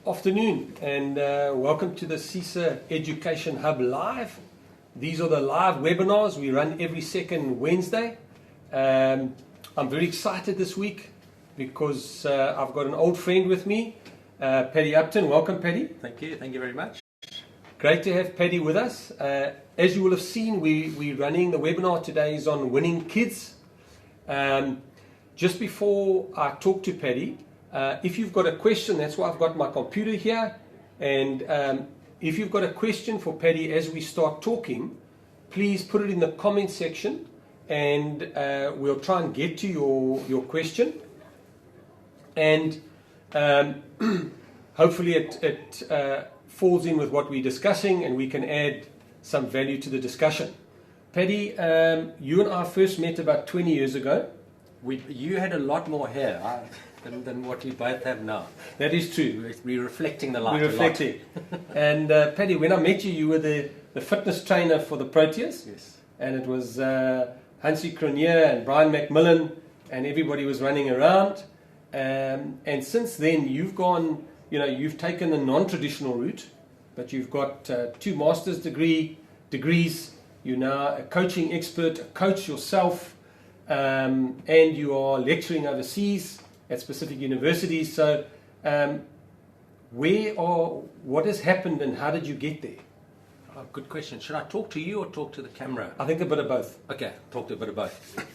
Afternoon and welcome to the CISA Education Hub Live. These are the live webinars we run every second Wednesday. I'm very excited this week because I've got an old friend with me, Paddy Upton. Welcome, Paddy. Thank you very much. Great to have Paddy with us. As you will have seen, we're running the webinar today is on winning kids. Just before I talk to Paddy, if you've got a question, that's why I've got my computer here, and if you've got a question for Paddy as we start talking, please put it in the comment section and we'll try and get to your question, and hopefully it falls in with what we're discussing and we can add some value to the discussion. Paddy, you and I first met about 20 years ago. You had a lot more hair than what we both have now. That is true. We're reflecting the light. We're reflecting. And Paddy, when I met you, you were the fitness trainer for the Proteas. Yes. And it was Hansie Cronje and Brian McMillan, and everybody was running around. And since then, you've gone, you've taken the non-traditional route, but you've got 2 master's degrees. You're now a coaching expert, a coach yourself, and you are lecturing overseas at specific universities. So what has happened and how did you get there? Oh, good question. Should I talk to you or talk to the camera? I think a bit of both. Okay, talk to a bit of both.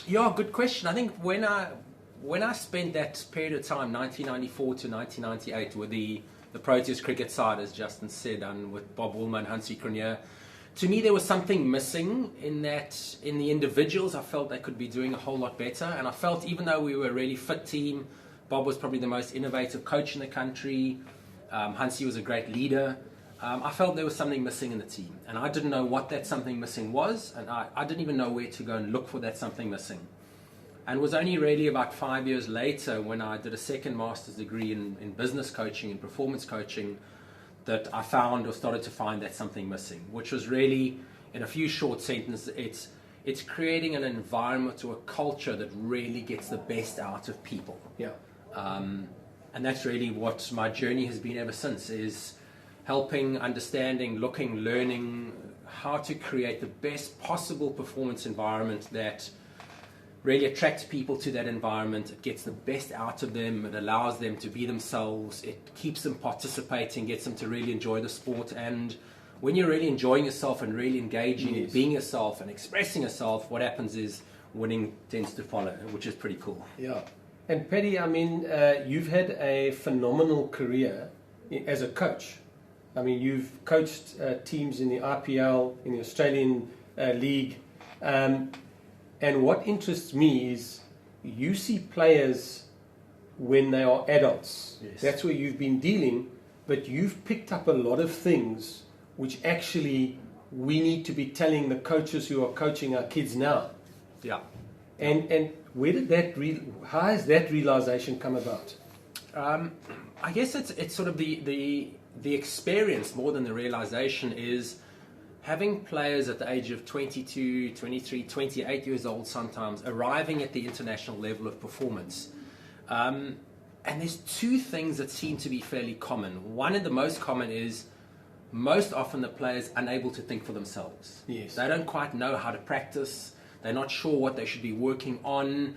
Good question. I think when I spent that period of time, 1994 to 1998, with the Proteas cricket side, as Justin said, and with Bob Woolmer and Hansie Cronje, to me there was something missing in the individuals. I felt they could be doing a whole lot better, and I felt even though we were a really fit team, Bob was probably the most innovative coach in the country, Hansie was a great leader, I felt there was something missing in the team, and I didn't know what that something missing was, and I didn't even know where to go and look for that something missing. And it was only really about 5 years later, when I did a second master's degree in business coaching and performance coaching, that I found or started to find that something missing, which was really, in a few short sentences, it's creating an environment or a culture that really gets the best out of people. Yeah. And that's really what my journey has been ever since, is helping, understanding, looking, learning how to create the best possible performance environment that really attracts people to that environment. It gets the best out of them, it allows them to be themselves, it keeps them participating, gets them to really enjoy the sport. And when you're really enjoying yourself and really engaging, yes, being yourself and expressing yourself, what happens is winning tends to follow, which is pretty cool. Yeah. And Paddy, you've had a phenomenal career as a coach. You've coached teams in the IPL, in the Australian League, and what interests me is you see players when they are adults. Yes. That's where you've been dealing, but you've picked up a lot of things which actually we need to be telling the coaches who are coaching our kids now. Yeah. And where did how has that realization come about? I guess it's sort of the experience more than the realization is having players at the age of 22, 23, 28 years old sometimes, arriving at the international level of performance. And there's 2 things that seem to be fairly common. One of the most common is most often the players unable to think for themselves. Yes. They don't quite know how to practice. They're not sure what they should be working on.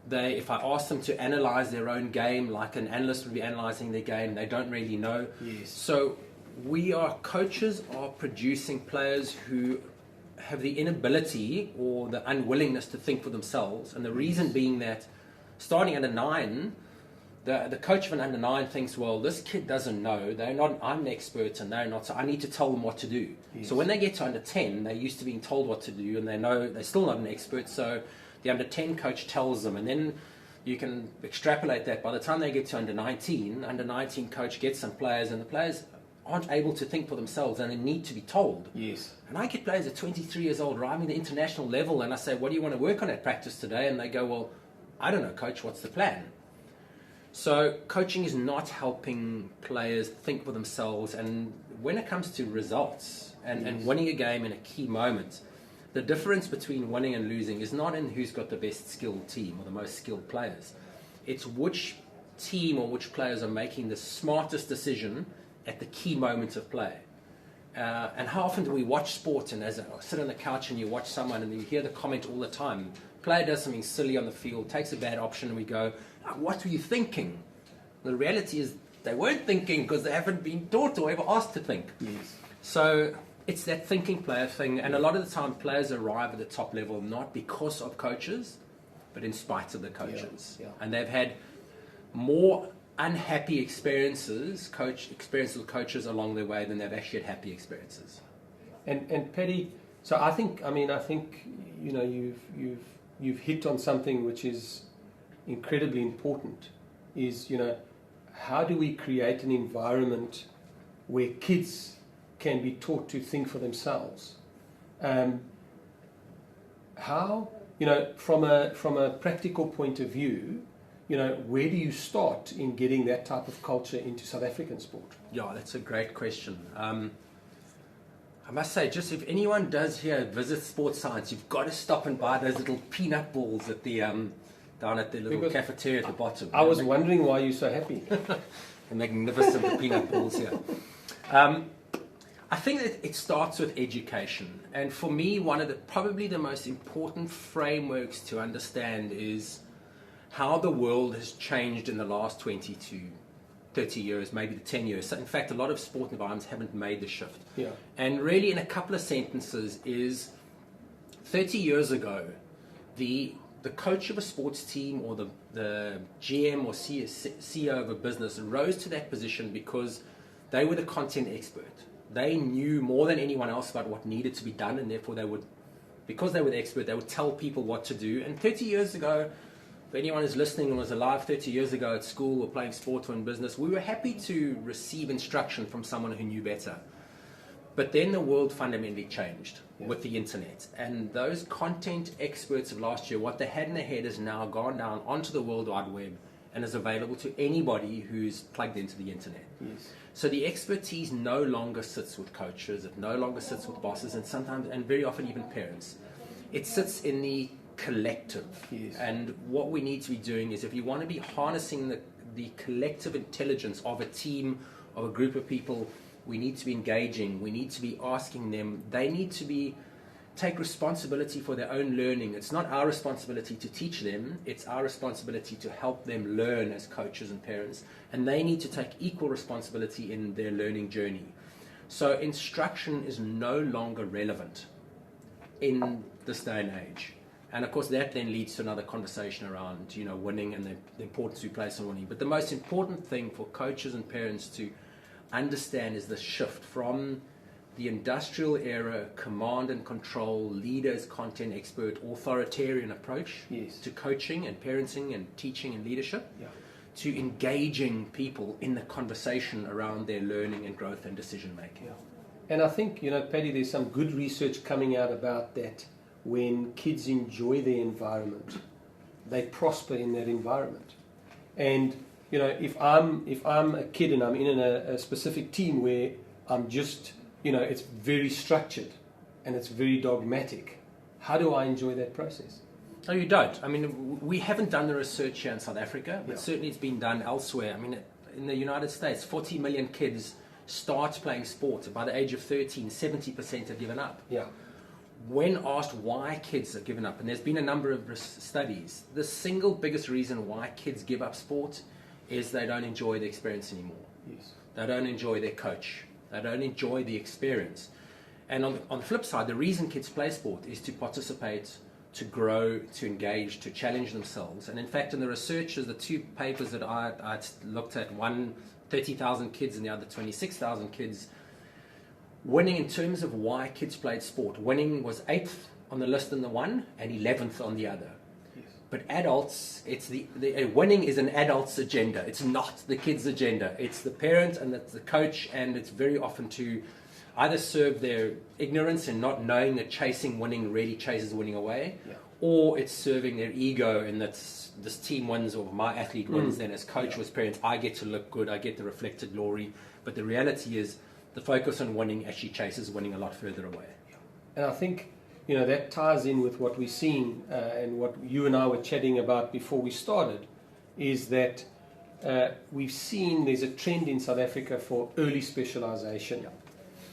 If I ask them to analyze their own game, like an analyst would be analyzing their game, they don't really know. Yes. So coaches are producing players who have the inability or the unwillingness to think for themselves. And the reason being that starting under 9, the coach of an under 9 thinks, well, this kid doesn't know, I'm an expert and they're not, so I need to tell them what to do. Yes. So when they get to under 10, they're used to being told what to do, and they know they're still not an expert, so the under 10 coach tells them, and then you can extrapolate that. By the time they get to under 19 coach gets some players, and the players aren't able to think for themselves and they need to be told. Yes. And I get players at 23 years old arriving at the international level, and I say, what do you want to work on at practice today? And they go, well, I don't know, coach, what's the plan? So coaching is not helping players think for themselves, and when it comes to results and winning a game in a key moment, the difference between winning and losing is not in who's got the best skilled team or the most skilled players. It's which team or which players are making the smartest decision at the key moments of play. And how often do we watch sport and sit on the couch and you watch someone and you hear the comment all the time, player does something silly on the field, takes a bad option, and we go, what were you thinking? The reality is they weren't thinking because they haven't been taught or ever asked to think. Yes. So it's that thinking player thing, and a lot of the time players arrive at the top level not because of coaches, but in spite of the coaches. Yeah. And they've had more unhappy experiences with coaches along their way than they've actually had happy experiences. And Paddy, so I think you know you've hit on something which is incredibly important. Is, you know, how do we create an environment where kids can be taught to think for themselves? How, you know, from a practical point of view, you know, where do you start in getting that type of culture into South African sport? Yeah, that's a great question. I must say, just if anyone does here visit Sports Science, you've got to stop and buy those little peanut balls at the down at the little Because cafeteria at the bottom. I was wondering why you're so happy. The magnificent peanut balls here. I think that it starts with education, and for me, one of probably the most important frameworks to understand is how the world has changed in the last 20 to 30 years, maybe the 10 years. So in fact, a lot of sport environments haven't made the shift. Yeah. And really, in a couple of sentences, is 30 years ago, the coach of a sports team or the GM or CEO of a business rose to that position because they were the content expert. They knew more than anyone else about what needed to be done, and therefore because they were the expert, they would tell people what to do. And 30 years ago, if anyone is listening and was alive 30 years ago at school or playing sport or in business, we were happy to receive instruction from someone who knew better. But then the world fundamentally changed with the internet. And those content experts of last year, what they had in their head has now gone down onto the World Wide Web and is available to anybody who's plugged into the internet. Yes. So the expertise no longer sits with coaches, it no longer sits with bosses, and sometimes, and very often even parents. It sits in the collective. Yes. And what we need to be doing is, if you want to be harnessing the collective intelligence of a team, of a group of people, we need to be engaging, we need to be asking them, they need to take responsibility for their own learning. It's not our responsibility to teach them, it's our responsibility to help them learn as coaches and parents, and they need to take equal responsibility in their learning journey. So instruction is no longer relevant in this day and age. And of course that then leads to another conversation around, you know, winning and the importance we place on winning. But the most important thing for coaches and parents to understand is the shift from the industrial era, command and control, leaders, content expert, authoritarian approach to coaching and parenting and teaching and leadership, to engaging people in the conversation around their learning and growth and decision making. And I think, you know, Paddy, there's some good research coming out about that. When kids enjoy their environment, they prosper in that environment. And, you know, if I'm a kid and I'm in a specific team where I'm just, you know, it's very structured and it's very dogmatic, how do I enjoy that process? No, you don't. I mean, we haven't done the research here in South Africa, but certainly it's been done elsewhere. I mean, in the United States, 40 million kids start playing sport. By the age of 13, 70% have given up. Yeah. When asked why kids have given up, and there's been a number of studies, the single biggest reason why kids give up sport is they don't enjoy the experience anymore. Yes. They don't enjoy their coach. They don't enjoy the experience. And on the flip side, the reason kids play sport is to participate, to grow, to engage, to challenge themselves. And in fact, in the researches, the two papers that I looked at, one 30,000 kids and the other 26,000 kids, winning in terms of why kids played sport, winning was 8th on the list in the one and 11th on the other. Yes. But adults, it's winning is an adult's agenda. It's not the kid's agenda. It's the parent and it's the coach, and it's very often to either serve their ignorance and not knowing that chasing winning really chases winning away, or it's serving their ego and that this team wins or my athlete wins, then as coach or as parents, I get to look good, I get the reflected glory. But the reality is the focus on winning actually chases winning a lot further away. And I think, you know, that ties in with what we're seeing and what you and I were chatting about before we started, is that we've seen there's a trend in South Africa for early specialization. Yeah.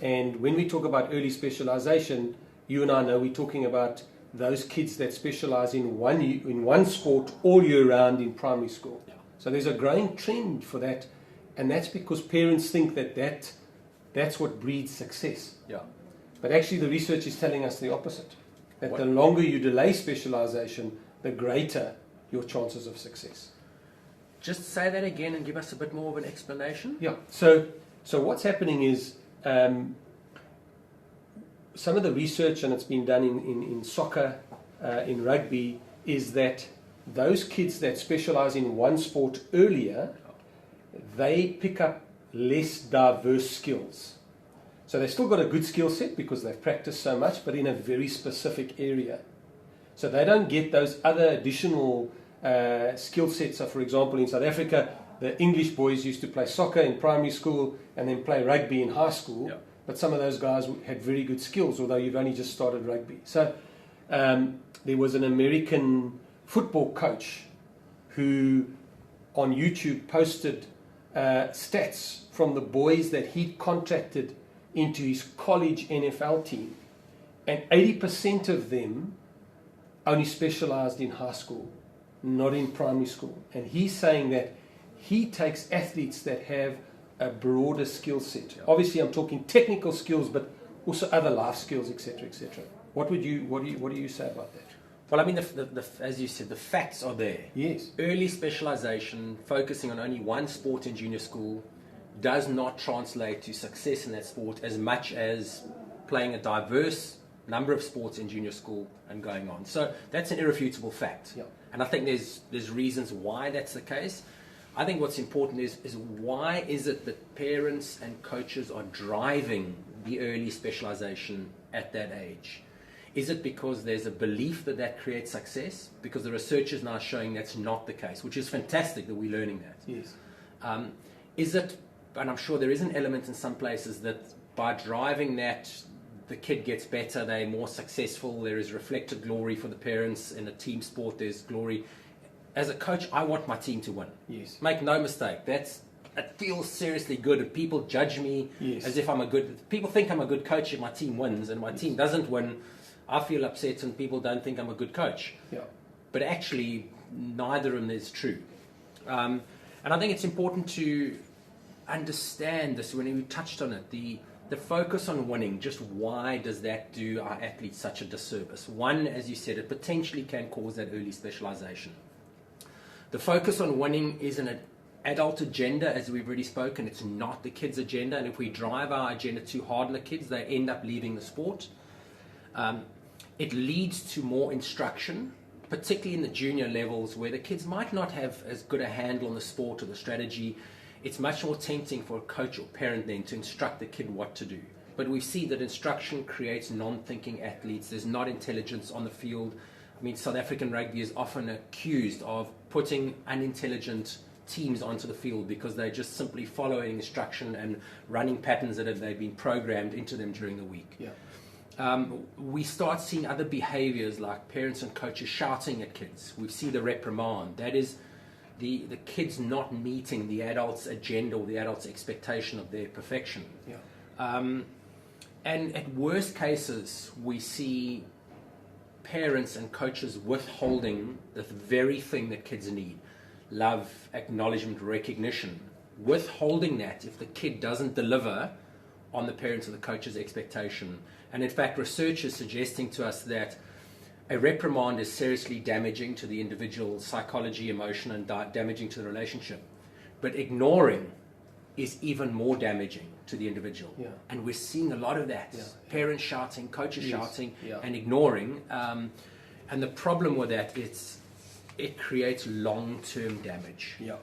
And when we talk about early specialization, you and I know we're talking about those kids that specialize in one sport all year round in primary school. Yeah. So there's a growing trend for that, and that's because parents think that's what breeds success. Yeah. But actually the research is telling us the opposite, that What? the longer you delay specialization, the greater your chances of success. Just say that again and give us a bit more of an explanation. Yeah. So what's happening is some of the research, and it's been done in soccer, in rugby, is that those kids that specialize in one sport earlier, they pick up less diverse skills. So they've still got a good skill set because they've practiced so much, but in a very specific area. So they don't get those other additional skill sets. So for example, in South Africa, the English boys used to play soccer in primary school and then play rugby in high school. Yeah. But some of those guys had very good skills, although you've only just started rugby. So there was an American football coach who on YouTube posted stats from the boys that he'd contracted into his college NFL team. And 80% of them only specialized in high school, not in primary school. And he's saying that he takes athletes that have a broader skill set. Yeah. Obviously, I'm talking technical skills, but also other life skills, etc., etc. What do you say about that? Well, I mean, as you said, the facts are there. Yes. Early specialization, focusing on only one sport in junior school, does not translate to success in that sport as much as playing a diverse number of sports in junior school and going on. So that's an irrefutable fact. Yeah. And I think there's reasons why that's the case. I think what's important is why is it that parents and coaches are driving the early specialization at that age? Is it because there's a belief that creates success? Because the research is now showing that's not the case, which is fantastic that we're learning that. Yes. Is it, and I'm sure there is an element in some places that by driving that, the kid gets better, they're more successful, there is reflected glory for the parents. In a team sport, there's glory. As a coach, I want my team to win. Yes. Make no mistake, it feels seriously good, and people judge me Yes. as if people think I'm a good coach if my team wins, and my team doesn't win. I feel upset, and people don't think I'm a good coach. Yeah. But actually, neither of them is true. And I think it's important to understand this when we touched on it. The focus on winning, just why does that do our athletes such a disservice? One, as you said, it potentially can cause that early specialization. The focus on winning is an adult agenda, as we've already spoken. It's not the kids' agenda, and if we drive our agenda too hard on the kids, they end up leaving the sport. It leads to more instruction, particularly in the junior levels where the kids might not have as good a handle on the sport or the strategy. It's much more tempting for a coach or parent then to instruct the kid what to do. But we see that instruction creates non-thinking athletes. There's not intelligence on the field. I mean, South African rugby is often accused of putting unintelligent teams onto the field because they're just simply following instruction and running patterns that they've been programmed into them during the week. Yeah. We start seeing other behaviors like parents and coaches shouting at kids. We see the reprimand. That is the kids not meeting the adult's agenda or the adult's expectation of their perfection. Yeah. And at worst cases, we see parents and coaches withholding the very thing that kids need: love, acknowledgement, recognition. Withholding that if the kid doesn't deliver on the parents or the coach's expectation. And in fact, research is suggesting to us that a reprimand is seriously damaging to the individual's psychology, emotion, and damaging to the relationship. But ignoring is even more damaging to the individual. Yeah. And we're seeing a lot of that. Yeah. Parents shouting, coaches Yes. shouting, Yeah. and ignoring. And the problem with that is it creates long-term damage. Yeah.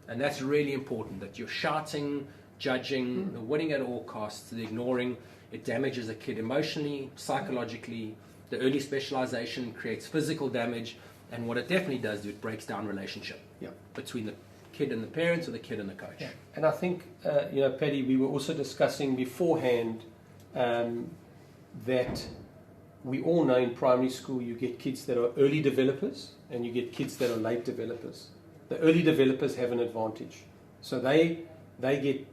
And that's really important, that you're shouting, judging, the winning at all costs, the ignoring. It damages a kid emotionally, psychologically. The early specialization creates physical damage, and what it definitely does, it breaks down relationship between the kid and the parents or the kid and the coach. Yeah. And I think, Paddy, we were also discussing beforehand that we all know in primary school you get kids that are early developers and you get kids that are late developers. the early developers have an advantage. So they get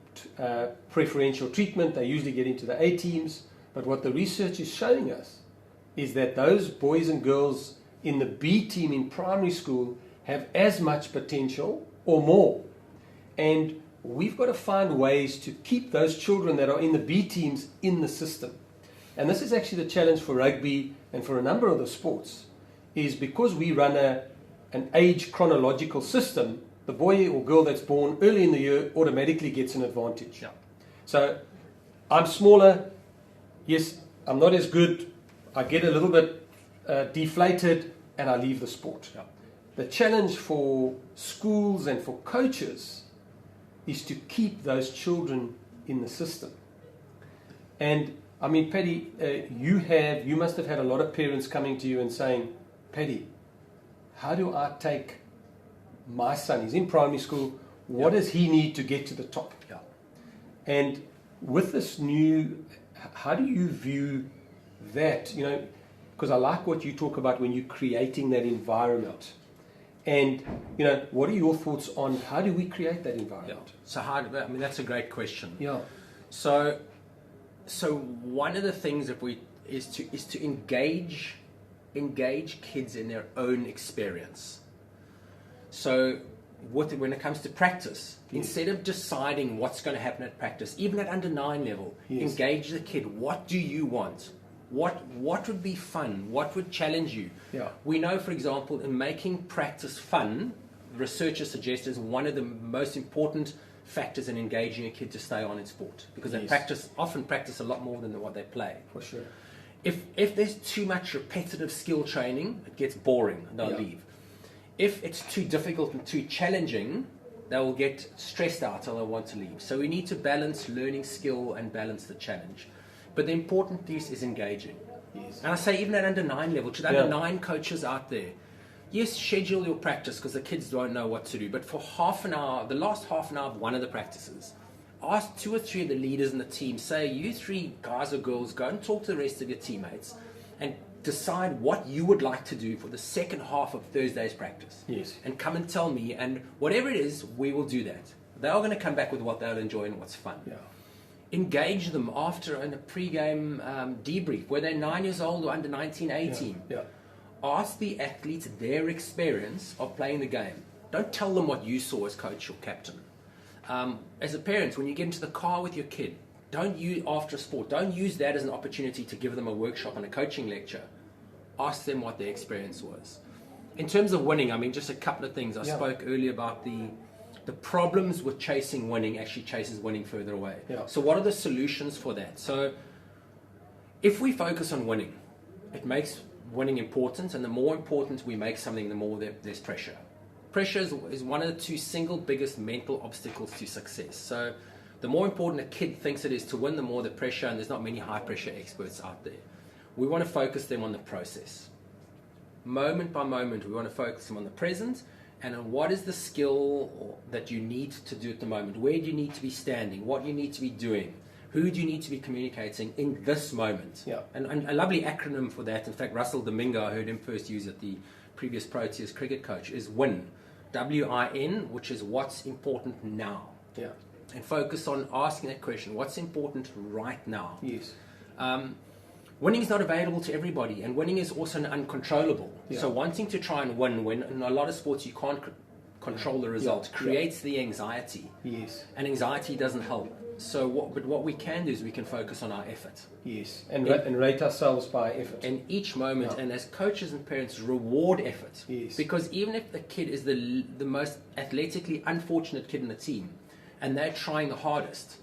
preferential treatment. They usually get into the A teams. But what the research is showing us is that those boys and girls in the B team in primary school have as much potential or more. And we've got to find ways to keep those children that are in the B teams in the system. And this is actually the challenge for rugby and for a number of the sports, is because we run an age chronological system, the boy or girl that's born early in the year automatically gets an advantage. Yeah. So I'm smaller, yes, I'm not as good, I get a little bit deflated, and I leave the sport. Yeah. The challenge for schools and for coaches is to keep those children in the system. And I mean, Paddy, you must have had a lot of parents coming to you and saying, Paddy, how do I take my son? He's in primary school. What does he need to get to the top? Yeah. And with this new, how do you view that? You know, because I like what you talk about when you're creating that environment. And, you know, what are your thoughts on how do we create that environment? Yeah. So I mean, that's a great question. Yeah. So one of the things is to engage kids in their own experience. So when it comes to practice, instead of deciding what's going to happen at practice, even at under 9 level, engage the kid. What do you want? What would be fun? What would challenge you? Yeah. We know, for example, in making practice fun, researchers suggest is one of the most important factors in engaging a kid to stay on in sport, because they often practice a lot more than what they play. For sure. If there's too much repetitive skill training, it gets boring and they'll leave. If it's too difficult and too challenging, they will get stressed out or they'll want to leave. So we need to balance learning skill and balance the challenge. But the important piece is engaging. Yes. And I say even at under 9 level, to the under 9 coaches out there, yes, schedule your practice because the kids don't know what to do. But for half an hour, the last half an hour of one of the practices, ask 2 or 3 of the leaders in the team, say, you 3 guys or girls, go and talk to the rest of your teammates and decide what you would like to do for the second half of Thursday's practice. Yes. And come and tell me, and whatever it is, we will do that. They are going to come back with what they'll enjoy and what's fun. Yeah. Engage them after in a pre-game debrief, whether they're 9 years old or under 19, 18. Yeah. Ask the athletes their experience of playing the game. Don't tell them what you saw as coach or captain. As a parent, when you get into the car with your kid, after sport, don't use that as an opportunity to give them a workshop and a coaching lecture. Ask them what their experience was. In terms of winning, I mean, just a couple of things. I spoke earlier about the problems with chasing winning actually chases winning further away. Yeah. So what are the solutions for that? So if we focus on winning, it makes winning important, and the more important we make something, the more there's pressure. Pressure is one of the 2 single biggest mental obstacles to success. So the more important a kid thinks it is to win, the more the pressure, and there's not many high pressure experts out there. We want to focus them on the process. Moment by moment, we want to focus them on the present and on what is the skill that you need to do at the moment. Where do you need to be standing? What do you need to be doing? Who do you need to be communicating in this moment? Yeah. And a lovely acronym for that, in fact, Russell Domingo, I heard him first use it, the previous Proteas cricket coach, is WIN. W-I-N, which is what's important now. Yeah. And focus on asking that question, what's important right now? Yes. Winning is not available to everybody, and winning is also uncontrollable. Yeah. So wanting to try and win, when in a lot of sports you can't control the result, creates the anxiety. Yes. And anxiety doesn't help. So what we can do is we can focus on our effort. Yes. And rate ourselves by effort. And each moment, and as coaches and parents, reward effort. Yes. Because even if the kid is the most athletically unfortunate kid in the team, and they're trying the hardest,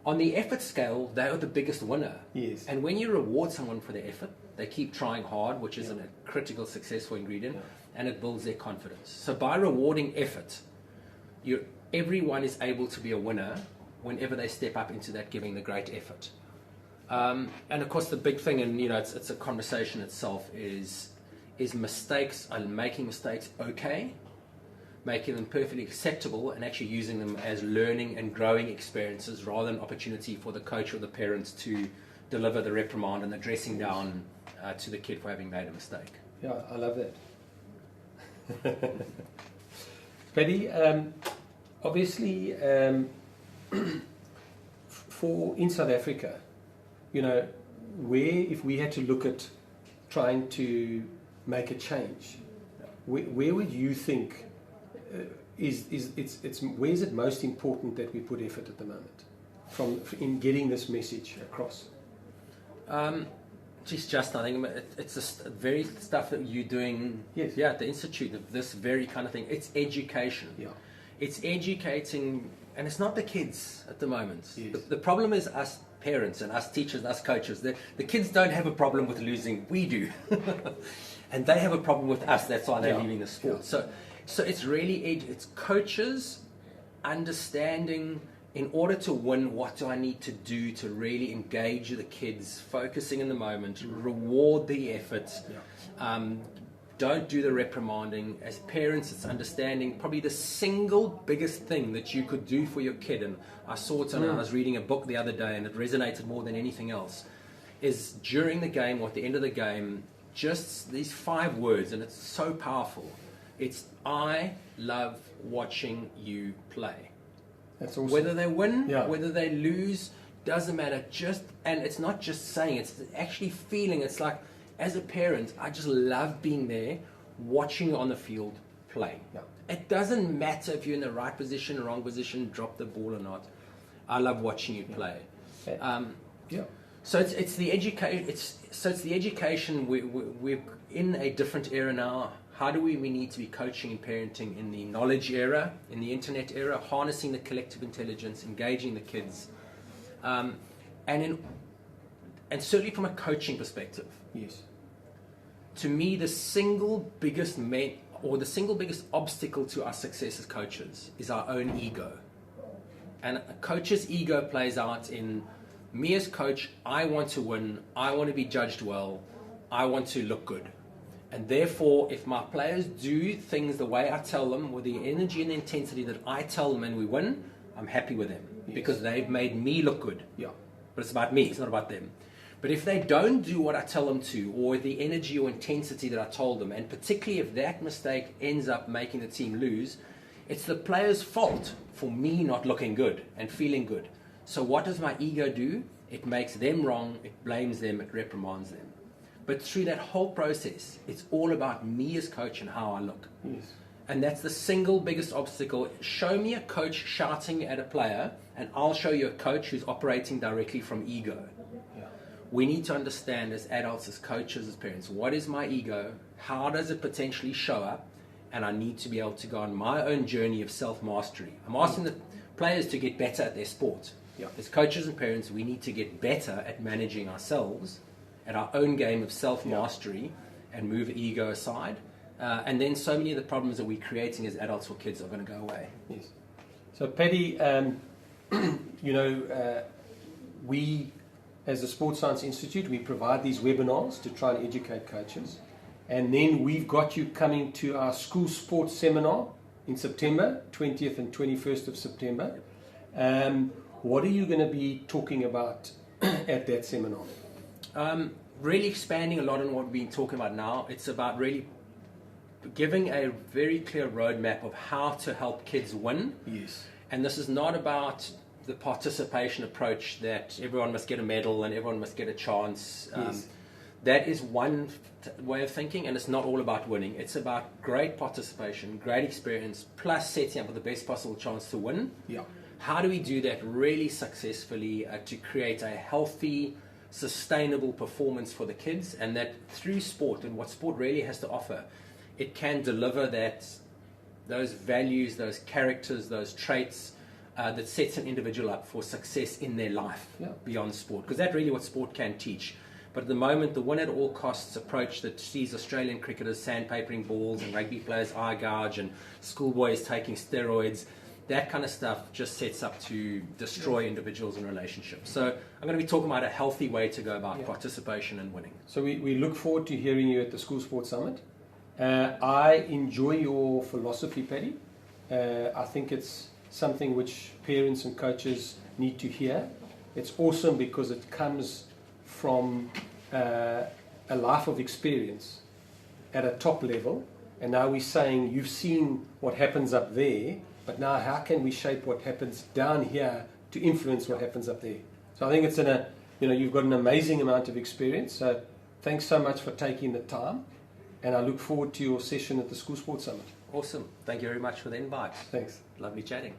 on the effort scale, they are the biggest winner. Yes. And when you reward someone for their effort, they keep trying hard, which is a critical successful ingredient, and it builds their confidence. So by rewarding effort, everyone is able to be a winner whenever they step up into that giving the great effort. And of course, the big thing, and it's a conversation itself, is mistakes, making mistakes okay, making them perfectly acceptable, and actually using them as learning and growing experiences rather than opportunity for the coach or the parents to deliver the reprimand and the dressing down to the kid for having made a mistake. Yeah, I love that. Paddy, obviously, for in South Africa, you know, if we had to look at trying to make a change, where would you think where is it most important that we put effort at the moment in getting this message across? Justin, I think it's the very stuff that you're doing at the Institute, of this very kind of thing. It's education. Yeah. It's educating, and it's not the kids at the moment. Yes. The problem is us parents and us teachers and us coaches. The kids don't have a problem with losing. We do. And they have a problem with us. That's why they're leaving the sport. Yeah. So it's really, it's coaches understanding, in order to win, what do I need to do to really engage the kids, focusing in the moment, reward the effort, don't do the reprimanding. As parents, it's understanding probably the single biggest thing that you could do for your kid, and I saw it and I was reading a book the other day and it resonated more than anything else, is during the game or at the end of the game, just these 5 words, and it's so powerful. It's, I love watching you play. That's awesome. Whether they win, whether they lose, doesn't matter. And it's not just saying, it's actually feeling. It's like, as a parent, I just love being there, watching you on the field play. Yeah. It doesn't matter if you're in the right position, wrong position, drop the ball or not. I love watching you play. So it's the education. It's the education. We're in a different era now. How do we need to be coaching and parenting in the knowledge era, in the internet era, harnessing the collective intelligence, engaging the kids, and certainly from a coaching perspective. Yes. To me, the single biggest obstacle to our success as coaches is our own ego. And a coach's ego plays out in, me as coach, I want to win, I want to be judged well, I want to look good. And therefore, if my players do things the way I tell them, with the energy and the intensity that I tell them, and we win, I'm happy with them. Yes. Because they've made me look good. Yeah. But it's about me, it's not about them. But if they don't do what I tell them to, or the energy or intensity that I told them, and particularly if that mistake ends up making the team lose, it's the player's fault for me not looking good and feeling good. So what does my ego do? It makes them wrong, it blames them, it reprimands them. But through that whole process, it's all about me as coach and how I look. Yes. And that's the single biggest obstacle. Show me a coach shouting at a player, and I'll show you a coach who's operating directly from ego. Yeah. We need to understand as adults, as coaches, as parents, what is my ego? How does it potentially show up? And I need to be able to go on my own journey of self-mastery. I'm asking the players to get better at their sport. Yeah. As coaches and parents, we need to get better at managing ourselves, at our own game of self-mastery, and move ego aside. And then so many of the problems that we're creating as adults for kids are going to go away. Yes. So, Paddy, we, as the Sports Science Institute, we provide these webinars to try and educate coaches. And then we've got you coming to our school sports seminar in September, 20th and 21st of September. What are you going to be talking about at that seminar? Really expanding a lot on what we've been talking about now. It's about really giving a very clear roadmap of how to help kids win. Yes. And this is not about the participation approach that everyone must get a medal and everyone must get a chance. Yes. That is one way of thinking, and it's not all about winning. It's about great participation, great experience, plus setting up with the best possible chance to win. Yeah. How do we do that really successfully to create a healthy, sustainable performance for the kids, and that through sport and what sport really has to offer, it can deliver those values, those characters, those traits that sets an individual up for success in their life beyond sport, because that's really what sport can teach. But at the moment, the win at all costs approach that sees Australian cricketers sandpapering balls and rugby players eye gouge and schoolboys taking steroids, that kind of stuff just sets up to destroy individuals and relationships. So I'm going to be talking about a healthy way to go about participation and winning. So we look forward to hearing you at the School Sports Summit. I enjoy your philosophy, Paddy. I think it's something which parents and coaches need to hear. It's awesome because it comes from a life of experience at a top level, and now we're saying you've seen what happens up there, but now how can we shape what happens down here to influence what happens up there? So I think it's you've got an amazing amount of experience. So thanks so much for taking the time, and I look forward to your session at the School Sports Summit. Awesome. Thank you very much for the invite. Thanks. Lovely chatting.